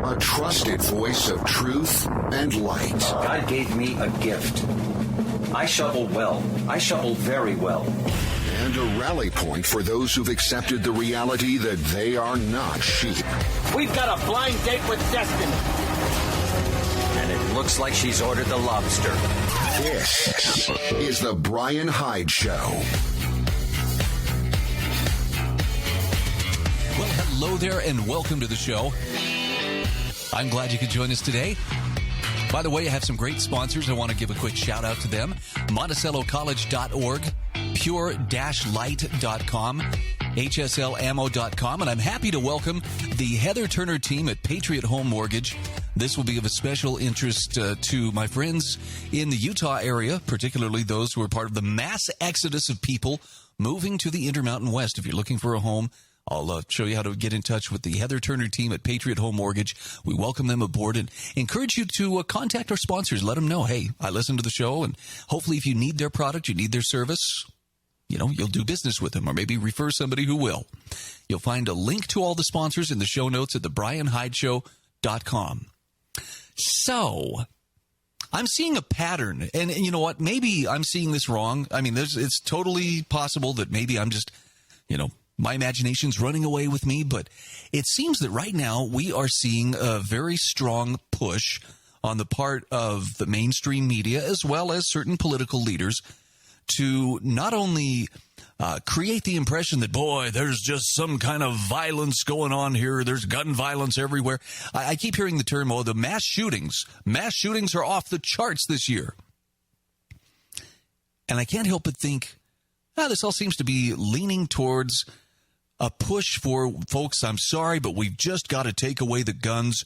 A trusted voice of truth and light. God gave me a gift. I shovel well. I shovel very well. And a rally point for those who've accepted the reality that they are not sheep. We've got a blind date with destiny. And it looks like she's ordered the lobster. This is the Bryan Hyde Show. Well, hello there and welcome to the show. I'm glad you could join us today. By the way, I have some great sponsors. I want to give a quick shout out to them. MonticelloCollege.org, pure-light.com, hslammo.com, and I'm happy to welcome the Heather Turner team at Patriot Home Mortgage. This will be of a special interest to my friends in the Utah area, particularly those who are part of the mass exodus of people moving to the Intermountain West. If you're looking for a home, I'll show you how to get in touch with the Heather Turner team at Patriot Home Mortgage. We welcome them aboard and encourage you to contact our sponsors. Let them know, hey, I listen to the show, and hopefully if you need their product, you need their service, you'll do business with them or maybe refer somebody who will. You'll find a link to all the sponsors in the show notes at thebryanhydeshow.com. So, I'm seeing a pattern, and you know what? Maybe I'm seeing this wrong. I mean, it's totally possible that maybe I'm just, my imagination's running away with me, but it seems that right now we are seeing a very strong push on the part of the mainstream media as well as certain political leaders to not only create the impression that, boy, there's just some kind of violence going on here. There's gun violence everywhere. I keep hearing the term, the mass shootings. Mass shootings are off the charts this year. And I can't help but think, this all seems to be leaning towards a push for, folks, I'm sorry, but we've just got to take away the guns.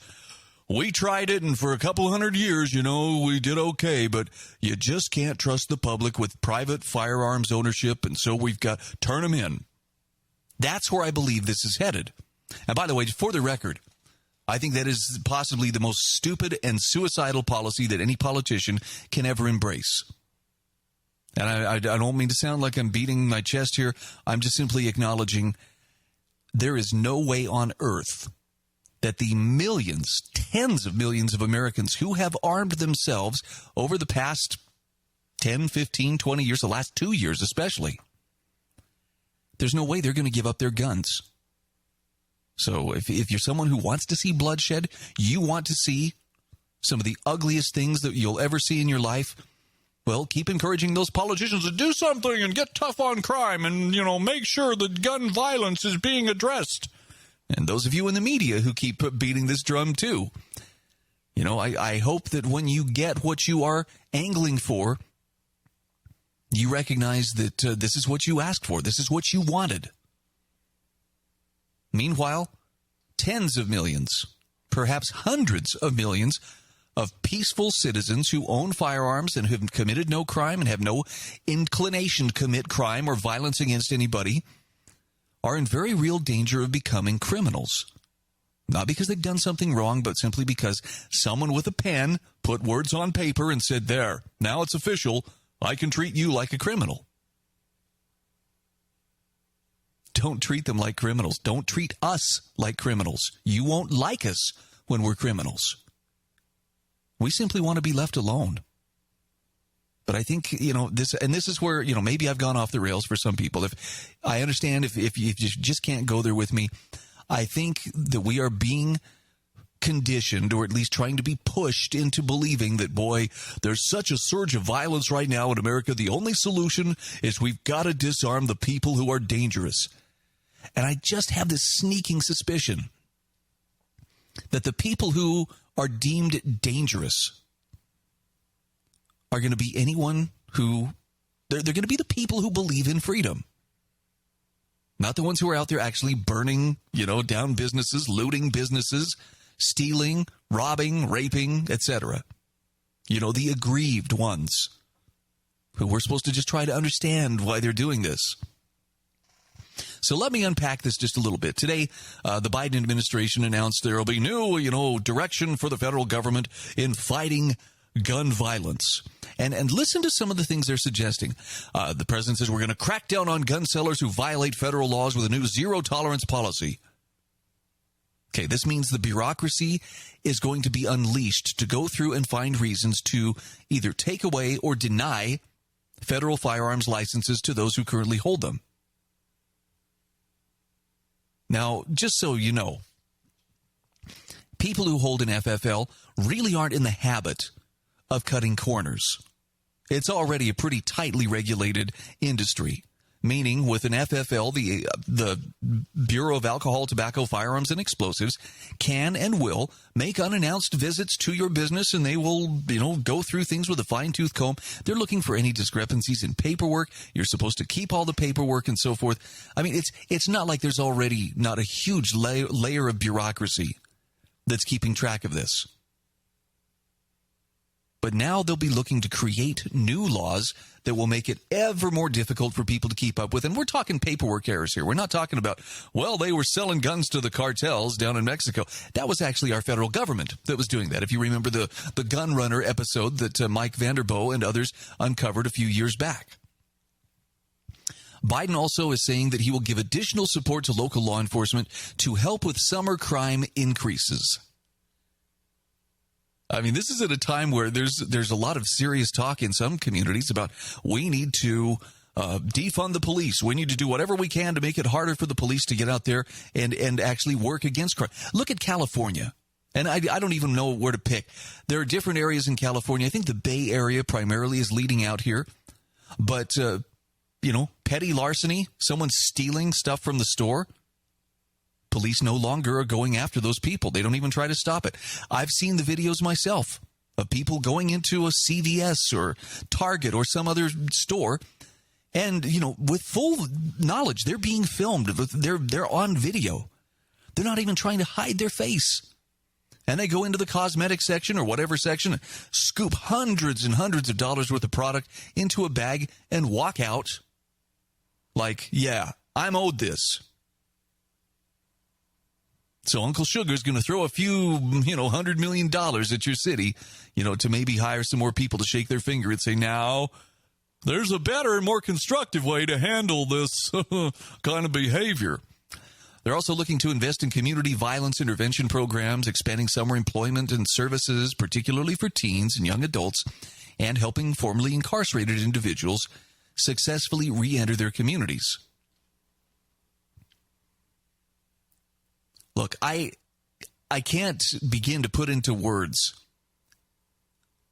We tried it, and for a couple hundred years, we did okay, but you just can't trust the public with private firearms ownership, and so we've got to turn them in. That's where I believe this is headed. And by the way, for the record, I think that is possibly the most stupid and suicidal policy that any politician can ever embrace. And I don't mean to sound like I'm beating my chest here. I'm just simply acknowledging there is no way on earth that the millions, tens of millions of Americans who have armed themselves over the past 10, 15, 20 years, the last 2 years especially, there's no way they're going to give up their guns. So if you're someone who wants to see bloodshed, you want to see some of the ugliest things that you'll ever see in your life, well, keep encouraging those politicians to do something and get tough on crime and, make sure that gun violence is being addressed. And those of you in the media who keep beating this drum too. I hope that when you get what you are angling for, you recognize that this is what you asked for. This is what you wanted. Meanwhile, tens of millions, perhaps hundreds of millions of peaceful citizens who own firearms and have committed no crime and have no inclination to commit crime or violence against anybody are in very real danger of becoming criminals. Not because they've done something wrong, but simply because someone with a pen put words on paper and said, there, now it's official, I can treat you like a criminal. Don't treat them like criminals. Don't treat us like criminals. You won't like us when we're criminals. We simply want to be left alone. But I think, this is where, maybe I've gone off the rails for some people. If I understand if you just can't go there with me, I think that we are being conditioned, or at least trying to be pushed into believing that, boy, there's such a surge of violence right now in America. The only solution is we've got to disarm the people who are dangerous. And I just have this sneaking suspicion that the people who are deemed dangerous are going to be anyone who, they're going to be the people who believe in freedom. Not the ones who are out there actually burning, down businesses, looting businesses, stealing, robbing, raping, etc. The aggrieved ones who we're supposed to just try to understand why they're doing this. So let me unpack this just a little bit. Today, the Biden administration announced there will be new, direction for the federal government in fighting gun violence. And listen to some of the things they're suggesting. The president says we're going to crack down on gun sellers who violate federal laws with a new zero-tolerance policy. Okay, this means the bureaucracy is going to be unleashed to go through and find reasons to either take away or deny federal firearms licenses to those who currently hold them. Now, just so you know, people who hold an FFL really aren't in the habit of cutting corners. It's already a pretty tightly regulated industry, meaning with an FFL, the Bureau of Alcohol, Tobacco, Firearms, and Explosives can and will make unannounced visits to your business, and they will, go through things with a fine-tooth comb. They're looking for any discrepancies in paperwork. You're supposed to keep all the paperwork and so forth. I mean, it's not like there's already not a huge layer of bureaucracy that's keeping track of this. But now they'll be looking to create new laws that will make it ever more difficult for people to keep up with. And we're talking paperwork errors here. We're not talking about, well, they were selling guns to the cartels down in Mexico. That was actually our federal government that was doing that. If you remember the gun runner episode that Mike Vanderboe and others uncovered a few years back. Biden also is saying that he will give additional support to local law enforcement to help with summer crime increases. I mean, this is at a time where there's a lot of serious talk in some communities about we need to defund the police. We need to do whatever we can to make it harder for the police to get out there and actually work against crime. Look at California. And I don't even know where to pick. There are different areas in California. I think the Bay Area primarily is leading out here. But, petty larceny, someone stealing stuff from the store. Police no longer are going after those people. They don't even try to stop it. I've seen the videos myself of people going into a CVS or Target or some other store and, with full knowledge, they're being filmed. They're on video. They're not even trying to hide their face. And they go into the cosmetic section or whatever section and scoop hundreds and hundreds of dollars worth of product into a bag and walk out like, yeah, I'm owed this. So Uncle Sugar's going to throw a few, $100 million at your city, to maybe hire some more people to shake their finger and say, now, there's a better and more constructive way to handle this kind of behavior. They're also looking to invest in community violence intervention programs, expanding summer employment and services, particularly for teens and young adults, and helping formerly incarcerated individuals successfully re-enter their communities. Look, I can't begin to put into words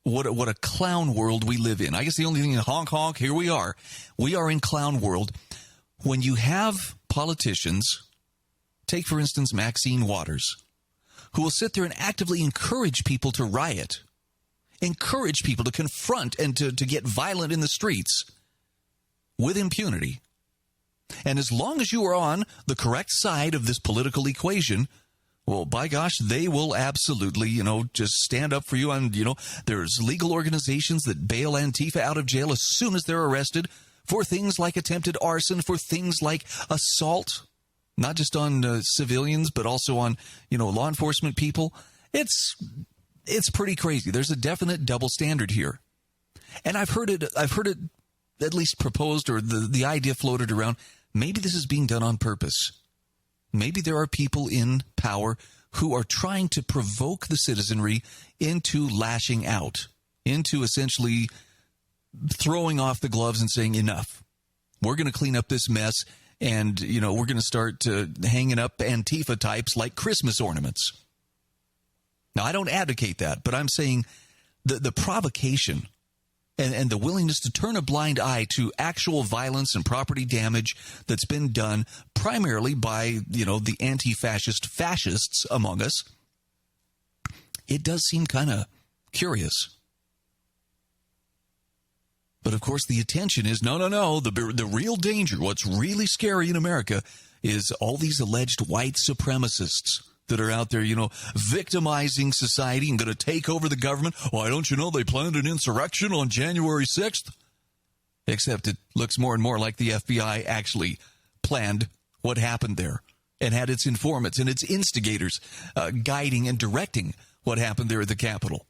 what a clown world we live in. I guess the only thing, honk, honk, here we are. We are in clown world. When you have politicians, take, for instance, Maxine Waters, who will sit there and actively encourage people to riot, encourage people to confront and to get violent in the streets with impunity. And as long as you are on the correct side of this political equation, well, by gosh, they will absolutely, just stand up for you. And, there's legal organizations that bail Antifa out of jail as soon as they're arrested for things like attempted arson, for things like assault, not just on civilians, but also on, law enforcement people. It's pretty crazy. There's a definite double standard here. And I've heard it at least proposed, or the idea floated around. Maybe this is being done on purpose. Maybe there are people in power who are trying to provoke the citizenry into lashing out, into essentially throwing off the gloves and saying, enough. We're going to clean up this mess, and, we're going to start hanging up Antifa types like Christmas ornaments. Now, I don't advocate that, but I'm saying the provocation and the willingness to turn a blind eye to actual violence and property damage that's been done primarily by, the anti-fascist fascists among us, it does seem kind of curious. But, of course, the attention is, no. The real danger, what's really scary in America, is all these alleged white supremacists that are out there, victimizing society and going to take over the government. Why don't you know they planned an insurrection on January 6th? Except it looks more and more like the FBI actually planned what happened there and had its informants and its instigators guiding and directing what happened there at the Capitol.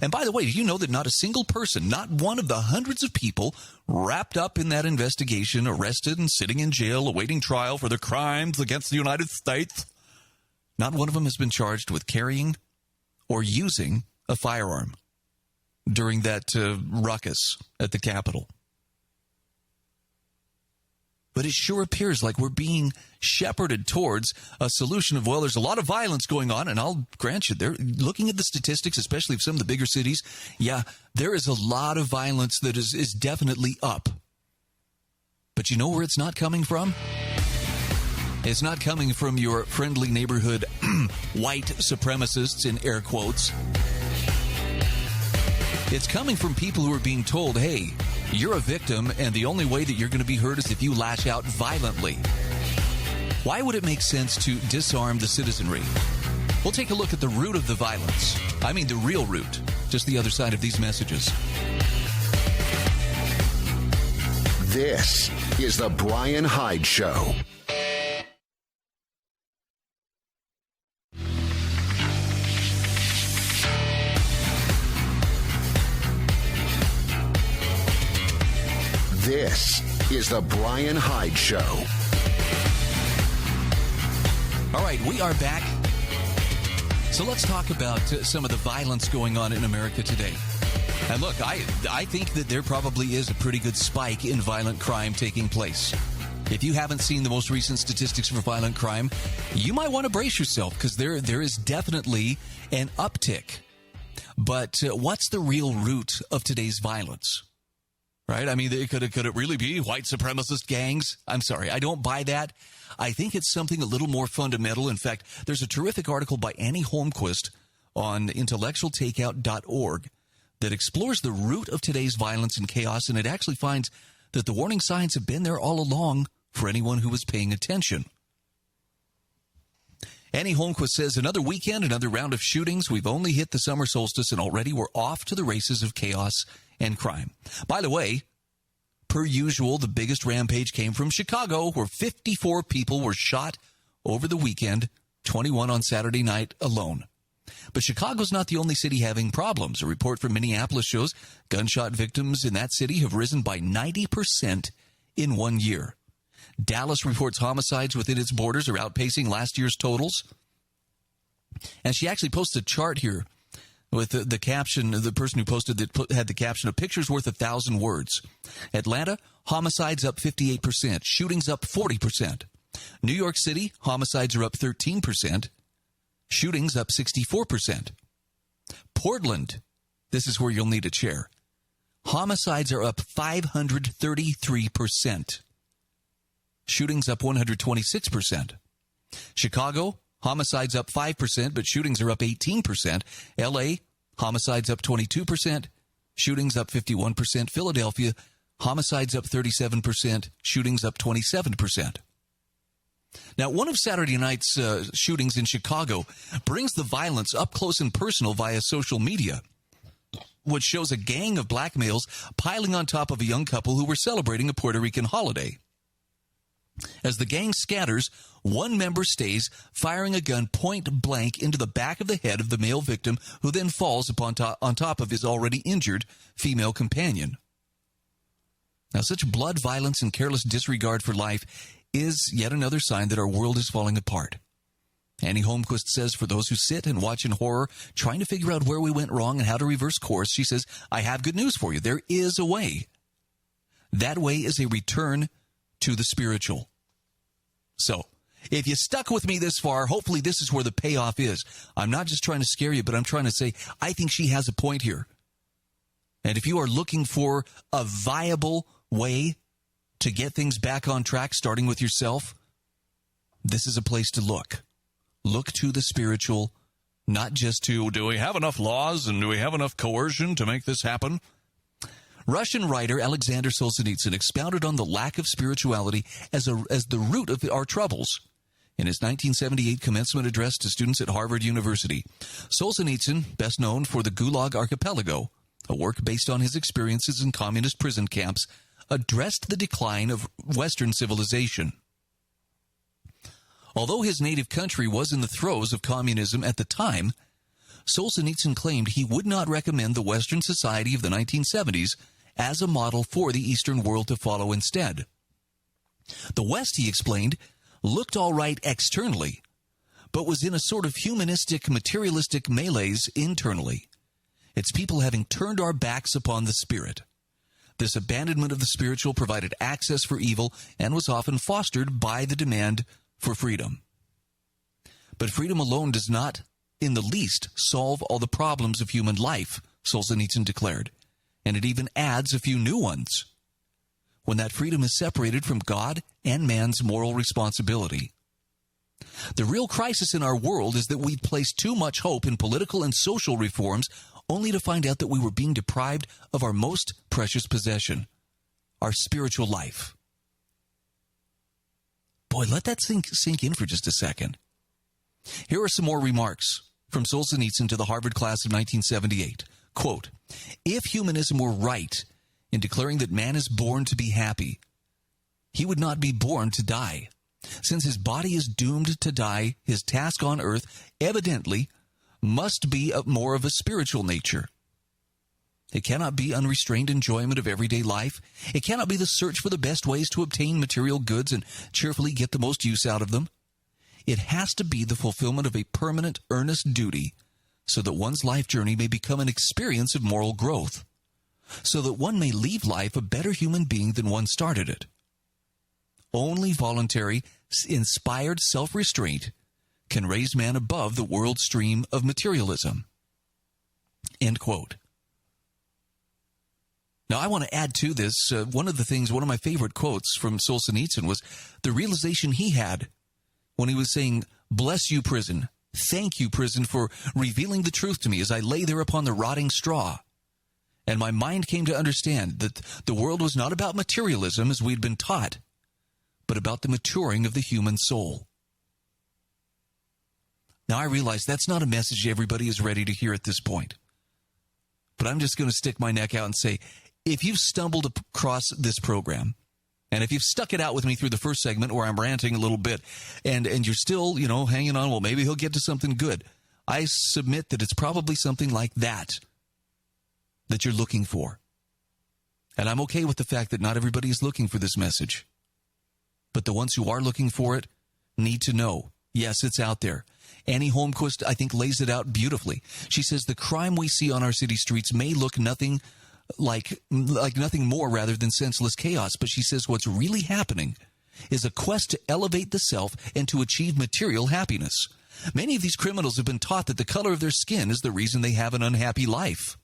And by the way, do you know that not a single person, not one of the hundreds of people wrapped up in that investigation, arrested and sitting in jail awaiting trial for their crimes against the United States, Not one of them has been charged with carrying or using a firearm during that ruckus at the Capitol. But it sure appears like we're being shepherded towards a solution of, well, there's a lot of violence going on, and I'll grant you, they're looking at the statistics, especially of some of the bigger cities. Yeah, there is a lot of violence that is definitely up. But you know where it's not coming from? It's not coming from your friendly neighborhood white supremacists, in air quotes. It's coming from people who are being told, hey, you're a victim, and the only way that you're going to be hurt is if you lash out violently. Why would it make sense to disarm the citizenry? We'll take a look at the root of the violence. I mean the real root, just the other side of these messages. This is the Bryan Hyde Show. This is the Bryan Hyde Show. All right, we are back. So let's talk about some of the violence going on in America today. And look, I think that there probably is a pretty good spike in violent crime taking place. If you haven't seen the most recent statistics for violent crime, you might want to brace yourself because there is definitely an uptick. But what's the real root of today's violence? Right? I mean, could it really be white supremacist gangs? I'm sorry, I don't buy that. I think it's something a little more fundamental. In fact, there's a terrific article by Annie Holmquist on intellectualtakeout.org that explores the root of today's violence and chaos, and it actually finds that the warning signs have been there all along for anyone who was paying attention. Annie Holmquist says, another weekend, another round of shootings. We've only hit the summer solstice, and already we're off to the races of chaos and crime. By the way, per usual, the biggest rampage came from Chicago, where 54 people were shot over the weekend, 21 on Saturday night alone. But Chicago's not the only city having problems. A report from Minneapolis shows gunshot victims in that city have risen by 90% in 1 year. Dallas reports homicides within its borders are outpacing last year's totals. And she actually posts a chart here with the caption, the person who posted it had the caption, a picture's worth 1,000 words. Atlanta, homicides up 58%, shootings up 40%. New York City, homicides are up 13%, shootings up 64%. Portland, this is where you'll need a chair. Homicides are up 533%. Shootings up 126%. Chicago, homicides up 5%, but shootings are up 18%. L.A., homicides up 22%, shootings up 51%. Philadelphia, homicides up 37%, shootings up 27%. Now, one of Saturday night's shootings in Chicago brings the violence up close and personal via social media, which shows a gang of black males piling on top of a young couple who were celebrating a Puerto Rican holiday. As the gang scatters, one member stays, firing a gun point blank into the back of the head of the male victim, who then falls on top of his already injured female companion. Now, such blood, violence, and careless disregard for life is yet another sign that our world is falling apart. Annie Holmquist says, for those who sit and watch in horror, trying to figure out where we went wrong and how to reverse course, she says, I have good news for you. There is a way. That way is a return to the spiritual. So, if you stuck with me this far, hopefully this is where the payoff is. I'm not just trying to scare you, but I'm trying to say, I think she has a point here. And if you are looking for a viable way to get things back on track, starting with yourself, this is a place to look. Look to the spiritual, not just to, do we have enough laws and do we have enough coercion to make this happen? Russian writer Alexander Solzhenitsyn expounded on the lack of spirituality as the root of our troubles in his 1978 commencement address to students at Harvard University. Solzhenitsyn, best known for the Gulag Archipelago, a work based on his experiences in communist prison camps, addressed the decline of Western civilization. Although his native country was in the throes of communism at the time, Solzhenitsyn claimed he would not recommend the Western society of the 1970s as a model for the Eastern world to follow instead. The West, he explained, looked all right externally, but was in a sort of humanistic, materialistic malaise internally. It's people having turned our backs upon the Spirit. This abandonment of the spiritual provided access for evil and was often fostered by the demand for freedom. But freedom alone does not, in the least, solve all the problems of human life, Solzhenitsyn declared, and it even adds a few new ones. When that freedom is separated from God and man's moral responsibility. The real crisis in our world is that we place too much hope in political and social reforms only to find out that we were being deprived of our most precious possession, our spiritual life. Boy, let that sink in for just a second. Here are some more remarks from Solzhenitsyn to the Harvard class of 1978. Quote, if humanism were right in declaring that man is born to be happy, he would not be born to die. Since his body is doomed to die, his task on earth evidently must be more of a spiritual nature. It cannot be unrestrained enjoyment of everyday life. It cannot be the search for the best ways to obtain material goods and cheerfully get the most use out of them. It has to be the fulfillment of a permanent, earnest duty so that one's life journey may become an experience of moral growth, so that one may leave life a better human being than one started it. Only voluntary, inspired self-restraint can raise man above the world stream of materialism. End quote. Now, I want to add to this, one of my favorite quotes from Solzhenitsyn was the realization he had when he was saying, bless you, prison. Thank you, prison, for revealing the truth to me as I lay there upon the rotting straw. And my mind came to understand that the world was not about materialism as we'd been taught, but about the maturing of the human soul. Now, I realize that's not a message everybody is ready to hear at this point. But I'm just going to stick my neck out and say, if you've stumbled across this program, and if you've stuck it out with me through the first segment where I'm ranting a little bit, and you're still, hanging on, well, maybe he'll get to something good, I submit that it's probably something like that you're looking for. And I'm okay with the fact that not everybody is looking for this message. But the ones who are looking for it need to know, yes, it's out there. Annie Holmquist, I think, lays it out beautifully. She says the crime we see on our city streets may look nothing like nothing more rather than senseless chaos. But she says what's really happening is a quest to elevate the self and to achieve material happiness. Many of these criminals have been taught that the color of their skin is the reason they have an unhappy life.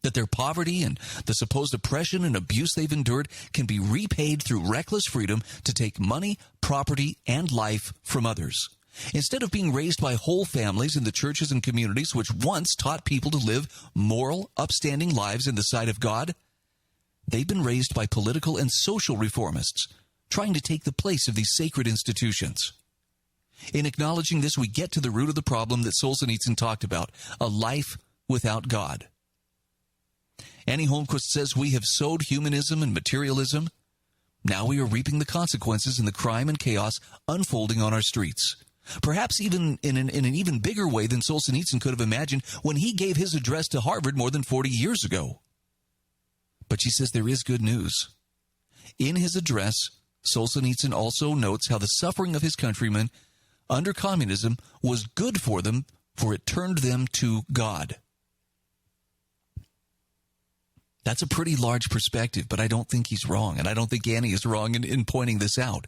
That their poverty and the supposed oppression and abuse they've endured can be repaid through reckless freedom to take money, property, and life from others. Instead of being raised by whole families in the churches and communities which once taught people to live moral, upstanding lives in the sight of God, they've been raised by political and social reformists, trying to take the place of these sacred institutions. In acknowledging this, we get to the root of the problem that Solzhenitsyn talked about, a life without God. Annie Holmquist says we have sowed humanism and materialism. Now we are reaping the consequences in the crime and chaos unfolding on our streets. Perhaps even in an even bigger way than Solzhenitsyn could have imagined when he gave his address to Harvard more than 40 years ago. But she says there is good news. In his address, Solzhenitsyn also notes how the suffering of his countrymen under communism was good for them, for it turned them to God. That's a pretty large perspective, but I don't think he's wrong, and I don't think Annie is wrong in pointing this out.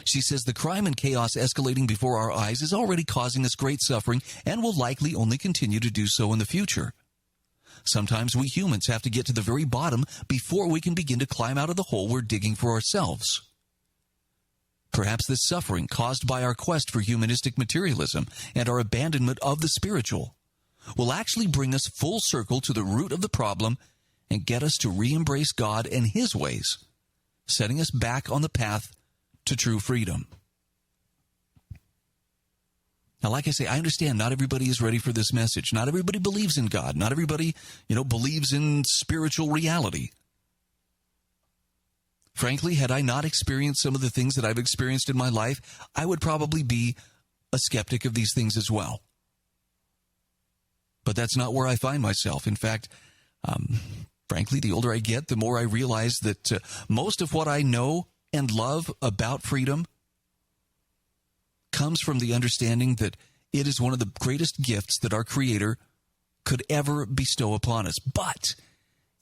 She says the crime and chaos escalating before our eyes is already causing us great suffering and will likely only continue to do so in the future. Sometimes we humans have to get to the very bottom before we can begin to climb out of the hole we're digging for ourselves. Perhaps this suffering caused by our quest for humanistic materialism and our abandonment of the spiritual will actually bring us full circle to the root of the problem and get us to re-embrace God and His ways, setting us back on the path to true freedom. Now, like I say, I understand not everybody is ready for this message. Not everybody believes in God. Not everybody, believes in spiritual reality. Frankly, had I not experienced some of the things that I've experienced in my life, I would probably be a skeptic of these things as well. But that's not where I find myself. In fact, frankly, the older I get, the more I realize that most of what I know and love about freedom comes from the understanding that it is one of the greatest gifts that our Creator could ever bestow upon us. But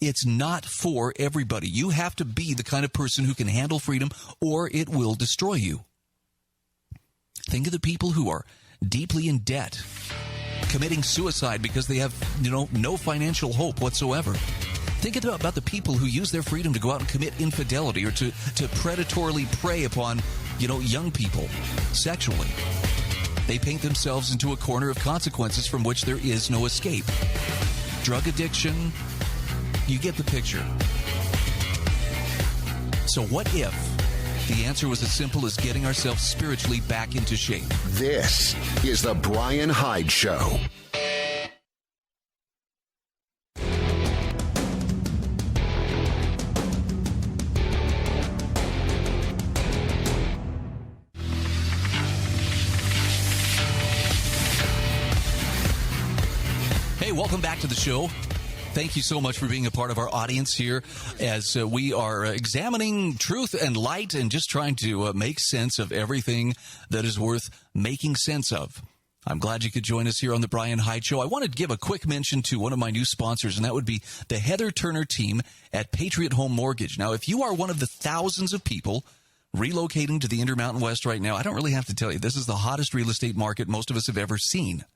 it's not for everybody. You have to be the kind of person who can handle freedom, or it will destroy you. Think of the people who are deeply in debt, committing suicide because they have, no financial hope whatsoever. Think about the people who use their freedom to go out and commit infidelity or to predatorily prey upon, young people sexually. They paint themselves into a corner of consequences from which there is no escape. Drug addiction, you get the picture. So what if the answer was as simple as getting ourselves spiritually back into shape? This is the Bryan Hyde Show. Hey, welcome back to the show. Thank you so much for being a part of our audience here as we are examining truth and light and just trying to make sense of everything that is worth making sense of. I'm glad you could join us here on the Bryan Hyde Show. I wanted to give a quick mention to one of my new sponsors, and that would be the Heather Turner team at Patriot Home Mortgage. Now, if you are one of the thousands of people relocating to the Intermountain West right now, I don't really have to tell you, this is the hottest real estate market most of us have ever seen.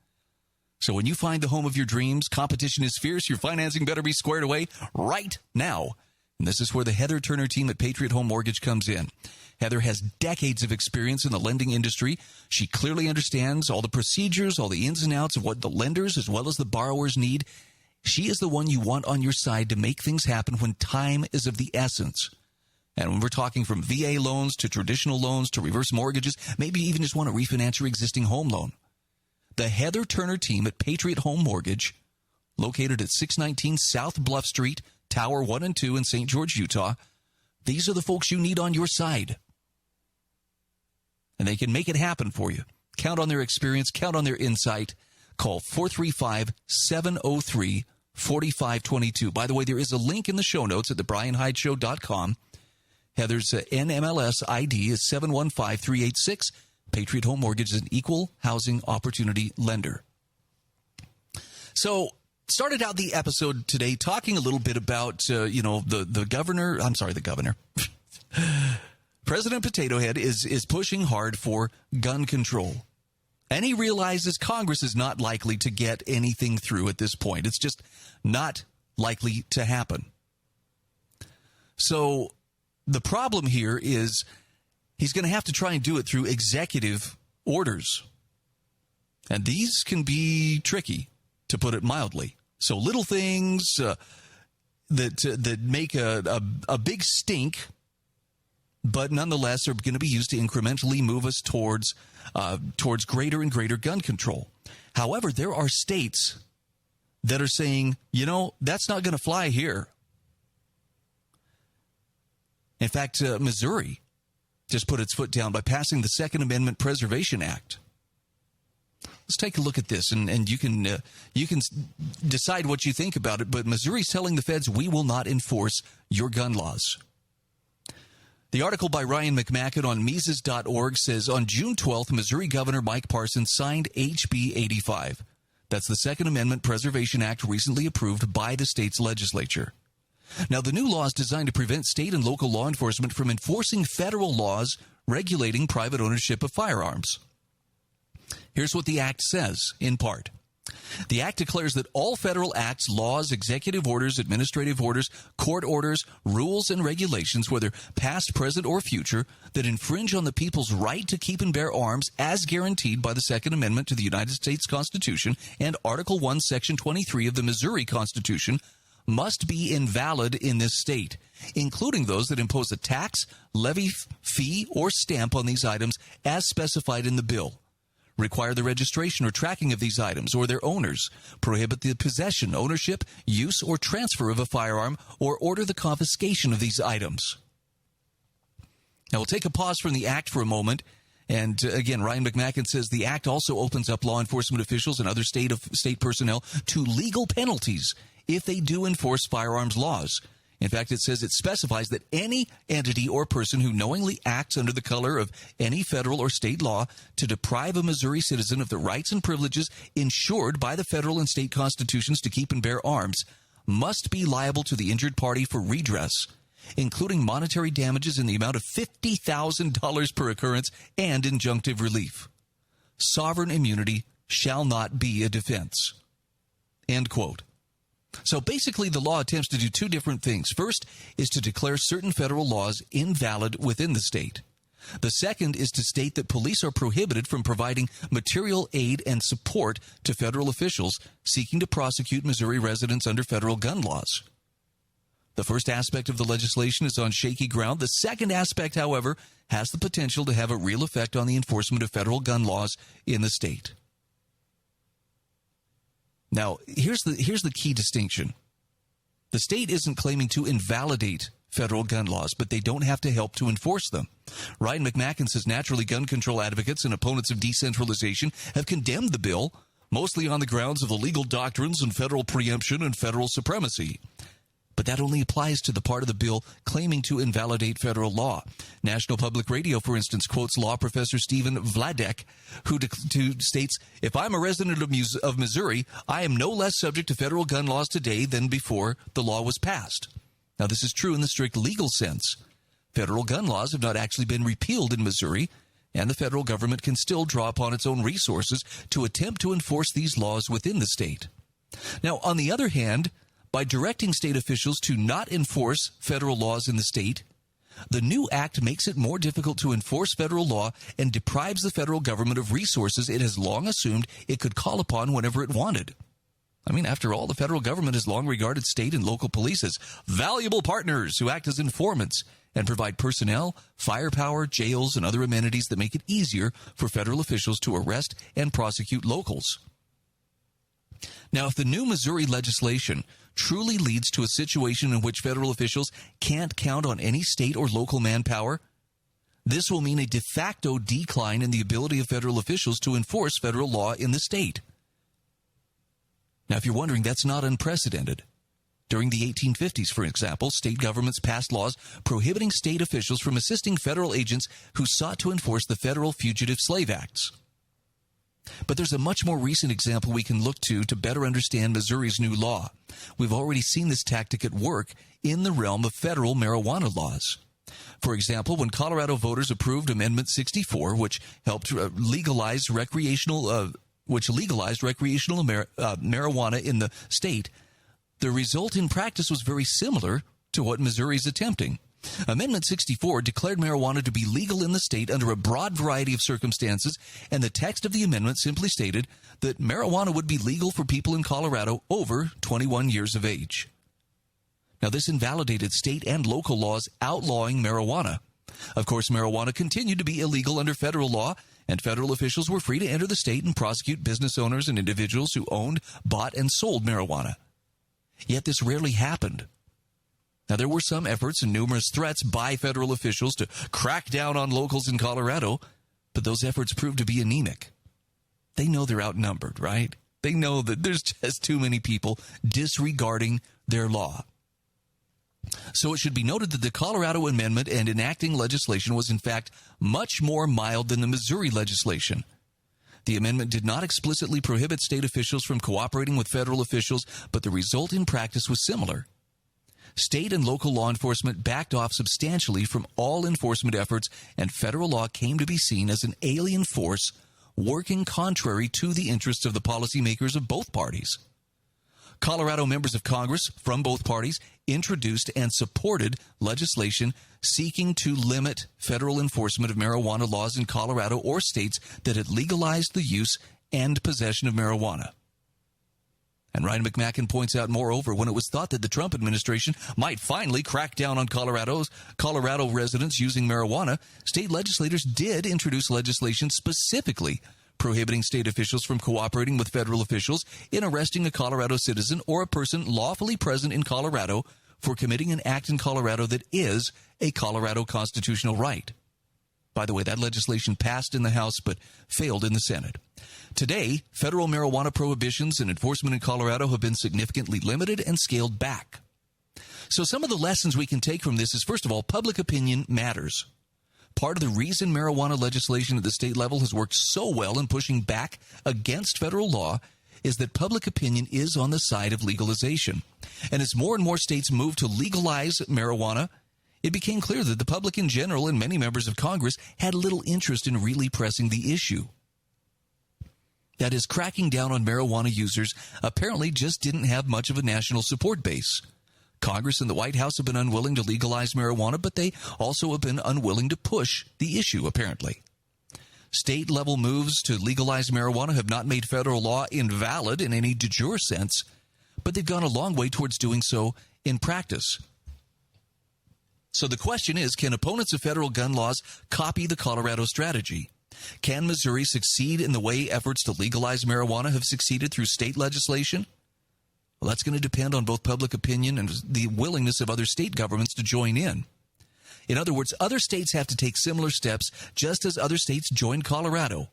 So when you find the home of your dreams, competition is fierce, your financing better be squared away right now. And this is where the Heather Turner team at Patriot Home Mortgage comes in. Heather has decades of experience in the lending industry. She clearly understands all the procedures, all the ins and outs of what the lenders as well as the borrowers need. She is the one you want on your side to make things happen when time is of the essence. And when we're talking from VA loans to traditional loans to reverse mortgages, maybe you even just want to refinance your existing home loan. The Heather Turner team at Patriot Home Mortgage, located at 619 South Bluff Street, Tower 1 and 2 in St. George, Utah. These are the folks you need on your side. And they can make it happen for you. Count on their experience. Count on their insight. Call 435-703-4522. By the way, there is a link in the show notes at thebryanhydeshow.com. Heather's NMLS ID is 715386. Patriot Home Mortgage is an equal housing opportunity lender. So, started out the episode today talking a little bit about, the governor. I'm sorry, the governor. President Potato Head is pushing hard for gun control. And he realizes Congress is not likely to get anything through at this point. It's just not likely to happen. So, the problem here is he's going to have to try and do it through executive orders. And these can be tricky, to put it mildly. So little things that make a big stink, but nonetheless are going to be used to incrementally move us towards greater and greater gun control. However, there are states that are saying, that's not going to fly here. In fact, Missouri just put its foot down by passing the Second Amendment Preservation Act. Let's take a look at this, and you can decide what you think about it, but Missouri's telling the feds, we will not enforce your gun laws. The article by Ryan McMaken on Mises.org says, on June 12th, Missouri Governor Mike Parson signed HB 85. That's the Second Amendment Preservation Act recently approved by the state's legislature. Now, the new law is designed to prevent state and local law enforcement from enforcing federal laws regulating private ownership of firearms. Here's what the act says, in part. The act declares that all federal acts, laws, executive orders, administrative orders, court orders, rules, and regulations, whether past, present, or future, that infringe on the people's right to keep and bear arms as guaranteed by the Second Amendment to the United States Constitution and Article 1, Section 23 of the Missouri Constitution, must be invalid in this state, including those that impose a tax, levy, fee, or stamp on these items as specified in the bill, require the registration or tracking of these items or their owners, prohibit the possession, ownership, use, or transfer of a firearm, or order the confiscation of these items. Now, we'll take a pause from the act for a moment. And again, Ryan McMaken says the act also opens up law enforcement officials and other state personnel to legal penalties if they do enforce firearms laws, In fact, it says it specifies that any entity or person who knowingly acts under the color of any federal or state law to deprive a Missouri citizen of the rights and privileges ensured by the federal and state constitutions to keep and bear arms must be liable to the injured party for redress, including monetary damages in the amount of $50,000 per occurrence and injunctive relief. Sovereign immunity shall not be a defense. End quote. So basically, the law attempts to do two different things. First is to declare certain federal laws invalid within the state. The second is to state that police are prohibited from providing material aid and support to federal officials seeking to prosecute Missouri residents under federal gun laws. The first aspect of the legislation is on shaky ground. The second aspect, however, has the potential to have a real effect on the enforcement of federal gun laws in the state. Now, here's the key distinction. The state isn't claiming to invalidate federal gun laws, but they don't have to help to enforce them. Ryan McMaken says naturally gun control advocates and opponents of decentralization have condemned the bill, mostly on the grounds of the legal doctrines and federal preemption and federal supremacy. But that only applies to the part of the bill claiming to invalidate federal law. National Public Radio, for instance, quotes law professor Stephen Vladek, who states, "If I'm a resident of Missouri, I am no less subject to federal gun laws today than before the law was passed." Now, this is true in the strict legal sense. Federal gun laws have not actually been repealed in Missouri, and the federal government can still draw upon its own resources to attempt to enforce these laws within the state. Now, on the other hand, by directing state officials to not enforce federal laws in the state, the new act makes it more difficult to enforce federal law and deprives the federal government of resources it has long assumed it could call upon whenever it wanted. I mean, after all, the federal government has long regarded state and local police as valuable partners who act as informants and provide personnel, firepower, jails, and other amenities that make it easier for federal officials to arrest and prosecute locals. Now, if the new Missouri legislation truly leads to a situation in which federal officials can't count on any state or local manpower, this will mean a de facto decline in the ability of federal officials to enforce federal law in the state. Now, if you're wondering, that's not unprecedented. During the 1850s, for example, state governments passed laws prohibiting state officials from assisting federal agents who sought to enforce the federal Fugitive Slave Acts. But there's a much more recent example we can look to better understand Missouri's new law. We've already seen this tactic at work in the realm of federal marijuana laws. For example, when Colorado voters approved Amendment 64, which helped legalize recreational marijuana in the state, the result in practice was very similar to what Missouri is attempting. Amendment 64 declared marijuana to be legal in the state under a broad variety of circumstances, and the text of the amendment simply stated that marijuana would be legal for people in Colorado over 21 years of age. Now, this invalidated state and local laws outlawing marijuana. Of course, marijuana continued to be illegal under federal law, and federal officials were free to enter the state and prosecute business owners and individuals who owned, bought, and sold marijuana. Yet this rarely happened. Now, there were some efforts and numerous threats by federal officials to crack down on locals in Colorado, but those efforts proved to be anemic. They know they're outnumbered, right? They know that there's just too many people disregarding their law. So it should be noted that the Colorado amendment and enacting legislation was in fact much more mild than the Missouri legislation. The amendment did not explicitly prohibit state officials from cooperating with federal officials, but the result in practice was similar. State and local law enforcement backed off substantially from all enforcement efforts, and federal law came to be seen as an alien force working contrary to the interests of the policymakers of both parties. Colorado members of Congress from both parties introduced and supported legislation seeking to limit federal enforcement of marijuana laws in Colorado or states that had legalized the use and possession of marijuana. And Ryan McMaken points out, moreover, when it was thought that the Trump administration might finally crack down on Colorado residents using marijuana, state legislators did introduce legislation specifically prohibiting state officials from cooperating with federal officials in arresting a Colorado citizen or a person lawfully present in Colorado for committing an act in Colorado that is a Colorado constitutional right. By the way, that legislation passed in the House but failed in the Senate. Today, federal marijuana prohibitions and enforcement in Colorado have been significantly limited and scaled back. So some of the lessons we can take from this is, first of all, public opinion matters. Part of the reason marijuana legislation at the state level has worked so well in pushing back against federal law is that public opinion is on the side of legalization. And as more and more states move to legalize marijuana, it became clear that the public in general and many members of Congress had little interest in really pressing the issue. That is, cracking down on marijuana users apparently just didn't have much of a national support base. Congress and the White House have been unwilling to legalize marijuana, but they also have been unwilling to push the issue, apparently. State-level moves to legalize marijuana have not made federal law invalid in any de jure sense, but they've gone a long way towards doing so in practice. So the question is, can opponents of federal gun laws copy the Colorado strategy? Can Missouri succeed in the way efforts to legalize marijuana have succeeded through state legislation? Well, that's going to depend on both public opinion and the willingness of other state governments to join in. In other words, other states have to take similar steps just as other states joined Colorado.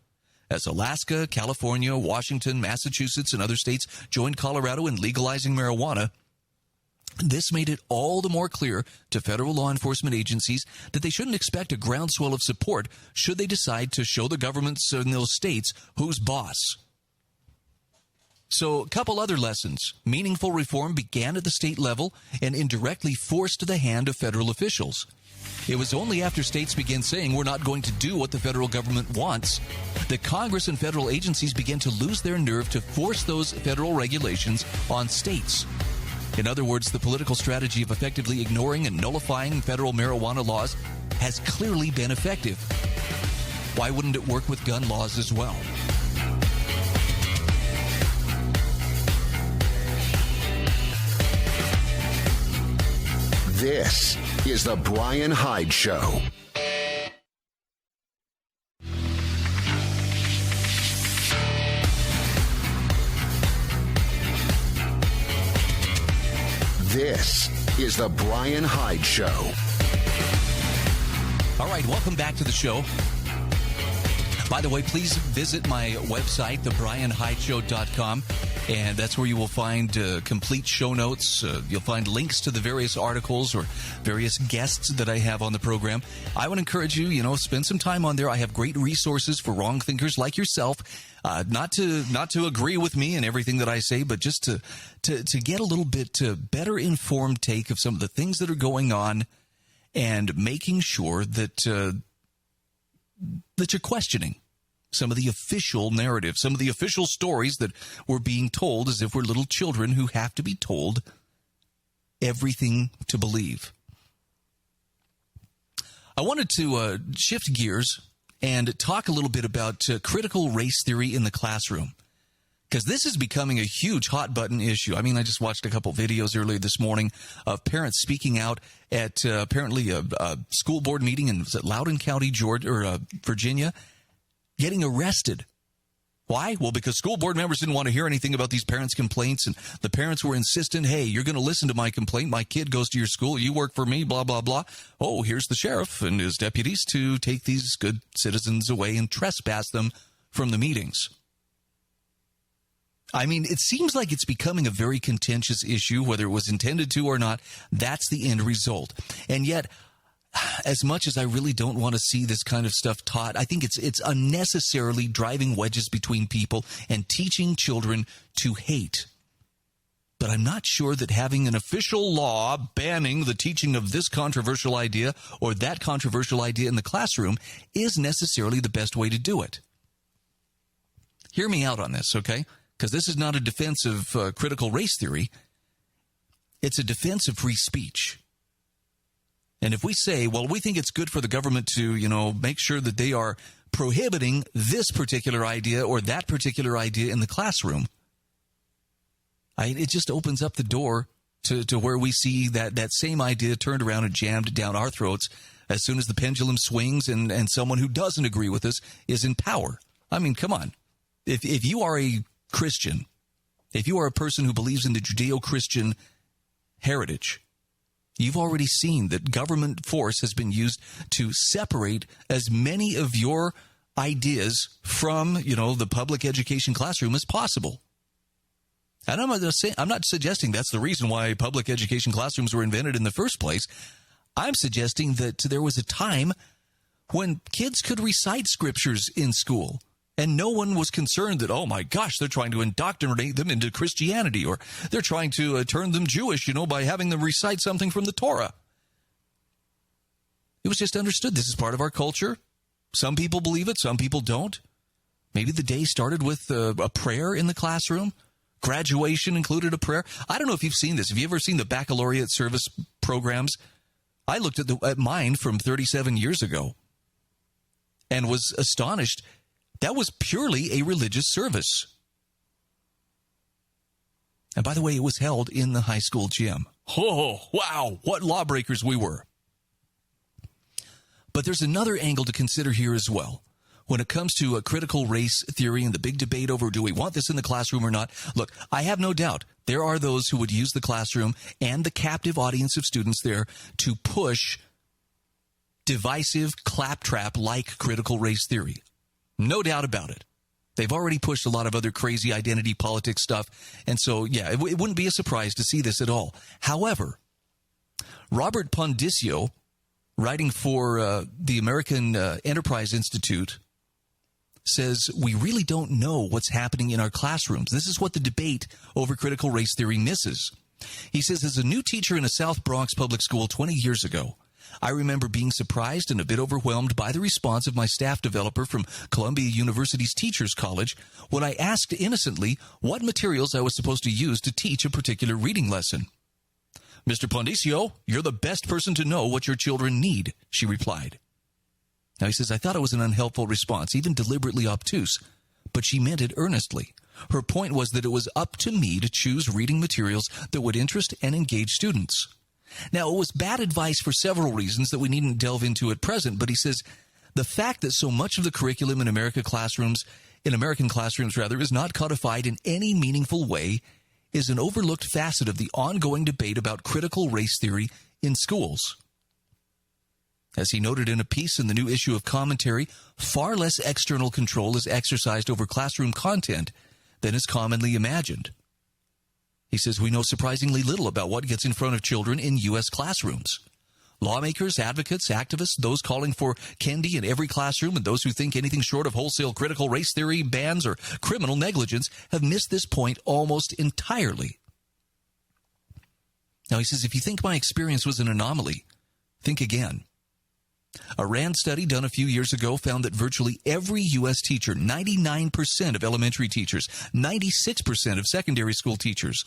As Alaska, California, Washington, Massachusetts, and other states joined Colorado in legalizing marijuana, this made it all the more clear to federal law enforcement agencies that they shouldn't expect a groundswell of support should they decide to show the governments in those states who's boss. So a couple other lessons. Meaningful reform began at the state level and indirectly forced the hand of federal officials. It was only after states began saying we're not going to do what the federal government wants that Congress and federal agencies began to lose their nerve to force those federal regulations on states. In other words, the political strategy of effectively ignoring and nullifying federal marijuana laws has clearly been effective. Why wouldn't it work with gun laws as well? This is the Bryan Hyde Show. This is the Bryan Hyde Show. All right, welcome back to the show. By the way, please visit my website, thebryanhydeshow.com, and that's where you will find complete show notes. You'll find links to the various articles or various guests that I have on the program. I would encourage you, spend some time on there. I have great resources for wrong thinkers like yourself, not to agree with me and everything that I say, but just to get a little bit better informed take of some of the things that are going on and making sure that you're questioning some of the official narrative, some of the official stories that we're being told as if we're little children who have to be told everything to believe. I wanted to shift gears and talk a little bit about critical race theory in the classroom, because this is becoming a huge hot-button issue. I mean, I just watched a couple videos earlier this morning of parents speaking out at apparently a school board meeting in Loudoun County, Virginia, getting arrested. Why? Well, because school board members didn't want to hear anything about these parents' complaints, and the parents were insistent, hey, you're going to listen to my complaint. My kid goes to your school. You work for me, blah, blah, blah. Oh, here's the sheriff and his deputies to take these good citizens away and trespass them from the meetings. I mean, it seems like it's becoming a very contentious issue, whether it was intended to or not. That's the end result. And yet, as much as I really don't want to see this kind of stuff taught, I think it's unnecessarily driving wedges between people and teaching children to hate. But I'm not sure that having an official law banning the teaching of this controversial idea or that controversial idea in the classroom is necessarily the best way to do it. Hear me out on this, okay? Because this is not a defense of critical race theory. It's a defense of free speech. And if we say, well, we think it's good for the government to, make sure that they are prohibiting this particular idea or that particular idea in the classroom, it just opens up the door to where we see that same idea turned around and jammed down our throats as soon as the pendulum swings and someone who doesn't agree with us is in power. I mean, come on. If you are a Christian, if you are a person who believes in the Judeo-Christian heritage, you've already seen that government force has been used to separate as many of your ideas from, the public education classroom as possible. And I'm not suggesting that's the reason why public education classrooms were invented in the first place. I'm suggesting that there was a time when kids could recite scriptures in school, and no one was concerned that, oh my gosh, they're trying to indoctrinate them into Christianity, or they're trying to turn them Jewish, by having them recite something from the Torah. It was just understood this is part of our culture. Some people believe it, some people don't. Maybe the day started with a prayer in the classroom. Graduation included a prayer. I don't know if you've seen this. Have you ever seen the baccalaureate service programs? I looked at mine from 37 years ago and was astonished. That was purely a religious service. And by the way, it was held in the high school gym. Oh, wow, what lawbreakers we were. But there's another angle to consider here as well. When it comes to a critical race theory and the big debate over do we want this in the classroom or not, look, I have no doubt there are those who would use the classroom and the captive audience of students there to push divisive claptrap-like critical race theory. No doubt about it. They've already pushed a lot of other crazy identity politics stuff, and so, yeah, it wouldn't be a surprise to see this at all. However, Robert Pondicio, writing for the American Enterprise Institute, says we really don't know what's happening in our classrooms. This is what the debate over critical race theory misses. He says, as a new teacher in a South Bronx public school 20 years ago, I remember being surprised and a bit overwhelmed by the response of my staff developer from Columbia University's Teachers College when I asked innocently what materials I was supposed to use to teach a particular reading lesson. Mr. Pondicio, you're the best person to know what your children need, she replied. Now, he says, I thought it was an unhelpful response, even deliberately obtuse, but she meant it earnestly. Her point was that it was up to me to choose reading materials that would interest and engage students. Now, it was bad advice for several reasons that we needn't delve into at present, but he says, the fact that so much of the curriculum in American classrooms, is not codified in any meaningful way is an overlooked facet of the ongoing debate about critical race theory in schools. As he noted in a piece in the new issue of Commentary, far less external control is exercised over classroom content than is commonly imagined. He says we know surprisingly little about what gets in front of children in U.S. classrooms. Lawmakers, advocates, activists, those calling for candy in every classroom, and those who think anything short of wholesale critical race theory, bans, or criminal negligence have missed this point almost entirely. Now, he says, if you think my experience was an anomaly, think again. A RAND study done a few years ago found that virtually every U.S. teacher, 99% of elementary teachers, 96% of secondary school teachers,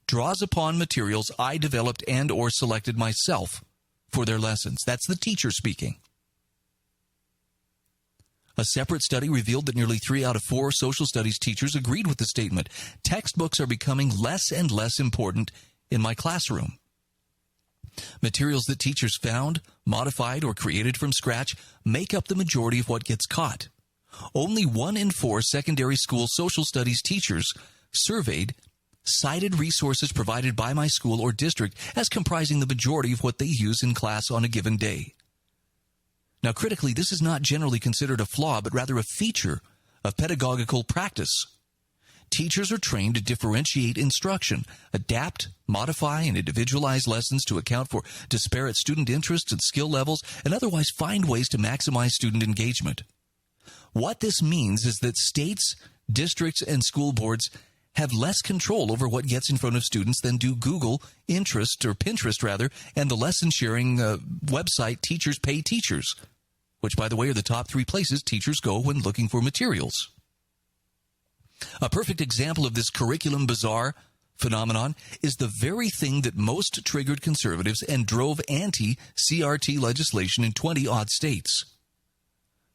draws upon materials I developed and or selected myself for their lessons. That's the teacher speaking. A separate study revealed that nearly 3 out of 4 social studies teachers agreed with the statement. Textbooks are becoming less and less important in my classroom. Materials that teachers found, modified, or created from scratch make up the majority of what gets caught. Only 1 in 4 secondary school social studies teachers surveyed cited resources provided by my school or district as comprising the majority of what they use in class on a given day. Now, critically, this is not generally considered a flaw, but rather a feature of pedagogical practice. Teachers are trained to differentiate instruction, adapt, modify, and individualize lessons to account for disparate student interests and skill levels, and otherwise find ways to maximize student engagement. What this means is that states, districts, and school boards have less control over what gets in front of students than do Google, Pinterest, and the lesson-sharing website Teachers Pay Teachers, which, by the way, are the top 3 places teachers go when looking for materials. A perfect example of this curriculum bazaar phenomenon is the very thing that most triggered conservatives and drove anti-CRT legislation in 20-odd states.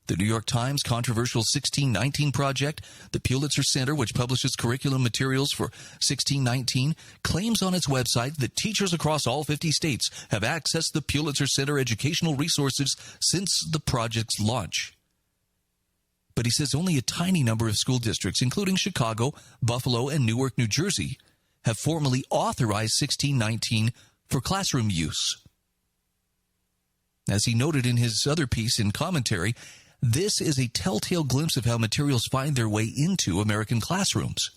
The New York Times controversial 1619 project, the Pulitzer Center, which publishes curriculum materials for 1619, claims on its website that teachers across all 50 states have accessed the Pulitzer Center educational resources since the project's launch. But he says only a tiny number of school districts, including Chicago, Buffalo, and Newark, New Jersey, have formally authorized 1619 for classroom use. As he noted in his other piece in Commentary, this is a telltale glimpse of how materials find their way into American classrooms.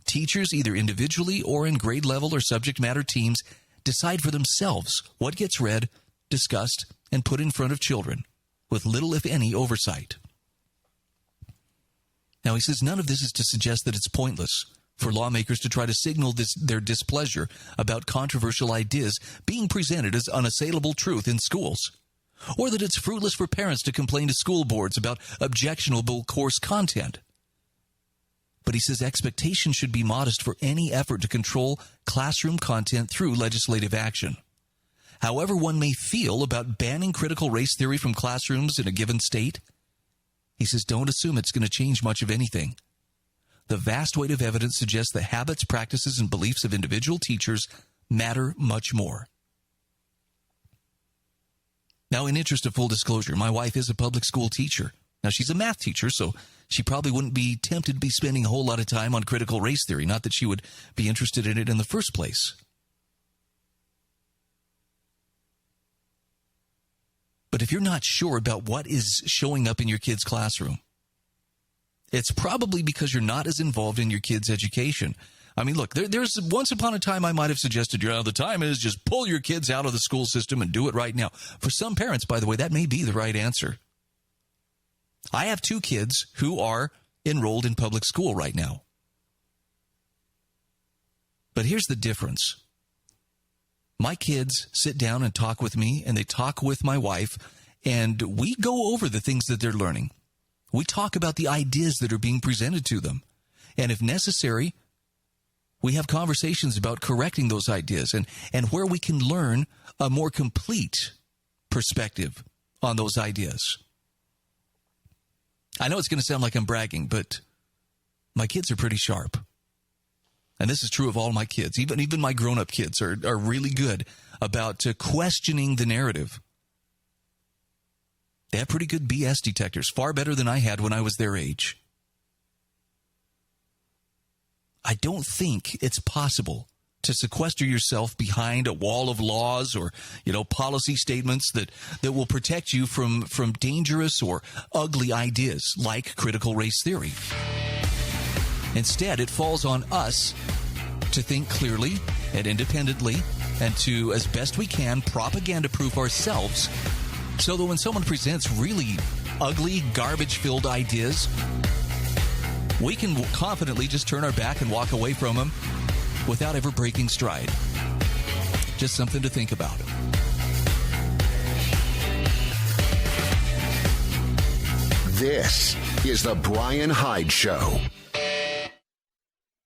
Teachers, either individually or in grade level or subject matter teams, decide for themselves what gets read, discussed, and put in front of children, with little, if any, oversight. Now, he says none of this is to suggest that it's pointless for lawmakers to try to signal their displeasure about controversial ideas being presented as unassailable truth in schools, or that it's fruitless for parents to complain to school boards about objectionable course content. But he says expectations should be modest for any effort to control classroom content through legislative action. However one may feel about banning critical race theory from classrooms in a given state, he says don't assume it's going to change much of anything. The vast weight of evidence suggests that habits, practices, and beliefs of individual teachers matter much more. Now, in interest of full disclosure, my wife is a public school teacher. Now, she's a math teacher, so she probably wouldn't be tempted to be spending a whole lot of time on critical race theory, not that she would be interested in it in the first place. But if you're not sure about what is showing up in your kid's classroom, it's probably because you're not as involved in your kid's education. I mean, look, there's once upon a time I might have suggested, the time is just pull your kids out of the school system and do it right now. For some parents, by the way, that may be the right answer. I have 2 kids who are enrolled in public school right now. But here's the difference. My kids sit down and talk with me, and they talk with my wife, and we go over the things that they're learning. We talk about the ideas that are being presented to them. And if necessary, we have conversations about correcting those ideas and where we can learn a more complete perspective on those ideas. I know it's going to sound like I'm bragging, but my kids are pretty sharp. And this is true of all my kids. Even my grown-up kids are really good about questioning the narrative. They have pretty good BS detectors, far better than I had when I was their age. I don't think it's possible to sequester yourself behind a wall of laws or, policy statements that will protect you from dangerous or ugly ideas like critical race theory. Instead, it falls on us to think clearly and independently and to, as best we can, propaganda-proof ourselves so that when someone presents really ugly, garbage-filled ideas, we can confidently just turn our back and walk away from them without ever breaking stride. Just something to think about. This is the Bryan Hyde Show.